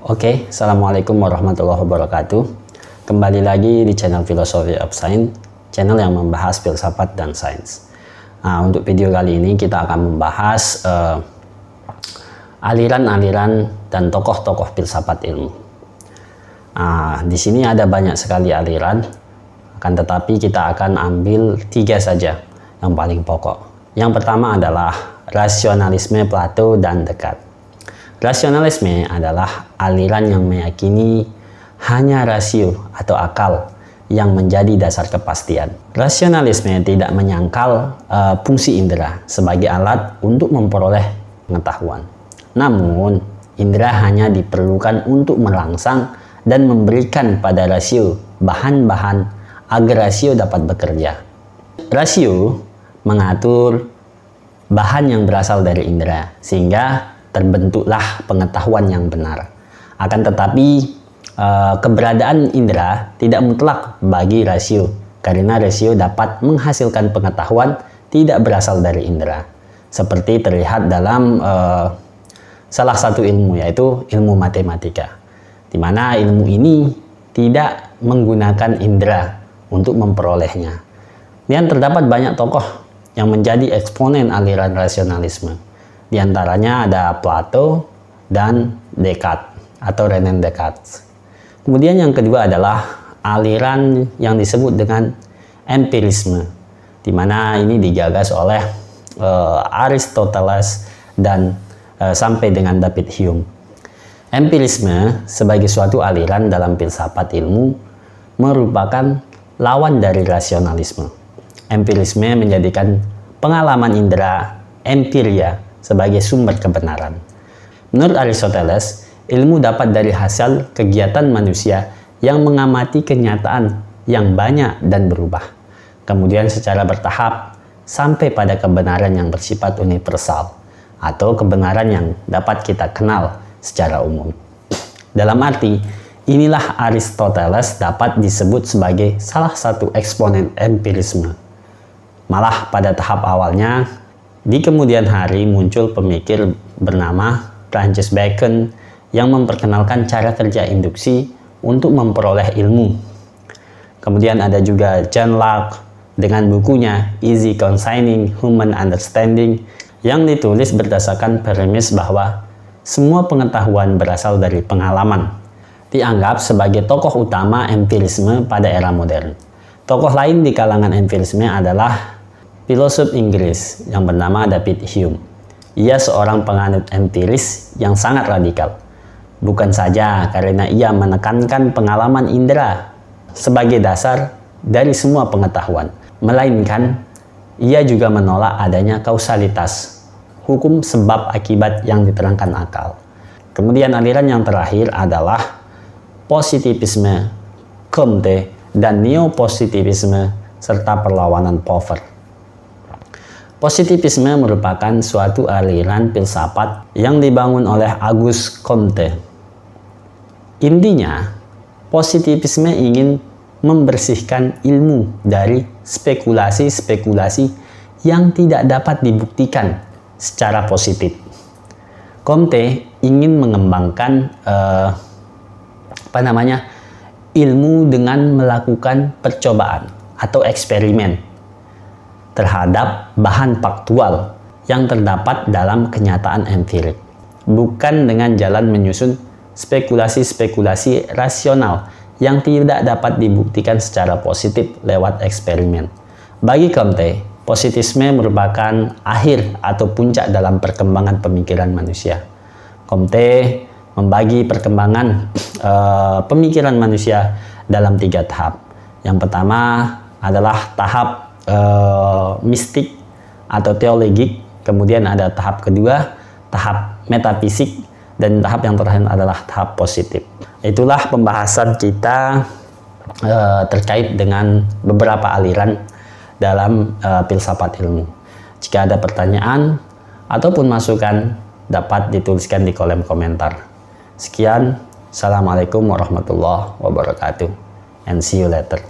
Oke, Assalamualaikum warahmatullahi wabarakatuh. Kembali lagi di channel Philosophy of Science, channel yang membahas filsafat dan sains. Nah, untuk video kali ini kita akan membahas aliran-aliran dan tokoh-tokoh filsafat ilmu. Nah, di sini ada banyak sekali aliran, akan tetapi kita akan ambil 3 saja yang paling pokok. Yang pertama adalah rasionalisme Plato dan Descartes. Rasionalisme adalah aliran yang meyakini hanya rasio atau akal yang menjadi dasar kepastian. Rasionalisme tidak menyangkal fungsi indera sebagai alat untuk memperoleh pengetahuan. Namun, indera hanya diperlukan untuk merangsang dan memberikan pada rasio bahan-bahan agar rasio dapat bekerja. Rasio mengatur bahan yang berasal dari indera, sehingga terbentuklah pengetahuan yang benar. Akan tetapi keberadaan indera tidak mutlak bagi rasio, karena rasio dapat menghasilkan pengetahuan tidak berasal dari indera, seperti terlihat dalam salah satu ilmu, yaitu ilmu matematika, di mana ilmu ini tidak menggunakan indera untuk memperolehnya. Dan terdapat banyak tokoh yang menjadi eksponen aliran rasionalisme. Di antaranya ada Plato dan Descartes atau René Descartes. Kemudian yang kedua adalah aliran yang disebut dengan empirisme, di mana ini digagas oleh Aristoteles dan sampai dengan David Hume. Empirisme sebagai suatu aliran dalam filsafat ilmu merupakan lawan dari rasionalisme. Empirisme menjadikan pengalaman indera empiria sebagai sumber kebenaran. Menurut Aristoteles, ilmu dapat dari hasil kegiatan manusia yang mengamati kenyataan yang banyak dan berubah, kemudian secara bertahap sampai pada kebenaran yang bersifat universal atau kebenaran yang dapat kita kenal secara umum. Dalam arti, inilah Aristoteles dapat disebut sebagai salah satu eksponen empirisme. Malah pada tahap awalnya, di kemudian hari muncul pemikir bernama Francis Bacon yang memperkenalkan cara kerja induksi untuk memperoleh ilmu. Kemudian ada juga John Locke dengan bukunya Easy Concerning Human Understanding yang ditulis berdasarkan premis bahwa semua pengetahuan berasal dari pengalaman. Dianggap sebagai tokoh utama empirisme pada era modern. Tokoh lain di kalangan empirisme adalah filosof Inggris yang bernama David Hume. Ia seorang penganut empiris yang sangat radikal. Bukan saja karena ia menekankan pengalaman indera sebagai dasar dari semua pengetahuan, melainkan ia juga menolak adanya kausalitas, hukum sebab akibat yang diterangkan akal. Kemudian aliran yang terakhir adalah positivisme Comte dan neopositivisme serta perlawanan Popper. Positivisme merupakan suatu aliran filsafat yang dibangun oleh Auguste Comte. Intinya, positivisme ingin membersihkan ilmu dari spekulasi-spekulasi yang tidak dapat dibuktikan secara positif. Comte ingin mengembangkan ilmu dengan melakukan percobaan atau eksperimen terhadap bahan faktual yang terdapat dalam kenyataan empirik, bukan dengan jalan menyusun spekulasi-spekulasi rasional yang tidak dapat dibuktikan secara positif lewat eksperimen. Bagi Comte, positivisme merupakan akhir atau puncak dalam perkembangan pemikiran manusia. Comte membagi perkembangan pemikiran manusia dalam 3 tahap. Yang pertama adalah tahap mistik atau teologik, kemudian ada tahap kedua, tahap metafisik, dan tahap yang terakhir adalah tahap positif. Itulah pembahasan kita terkait dengan beberapa aliran dalam filsafat ilmu. Jika ada pertanyaan ataupun masukan, dapat dituliskan di kolom komentar. Sekian, Assalamualaikum warahmatullahi wabarakatuh, and see you later.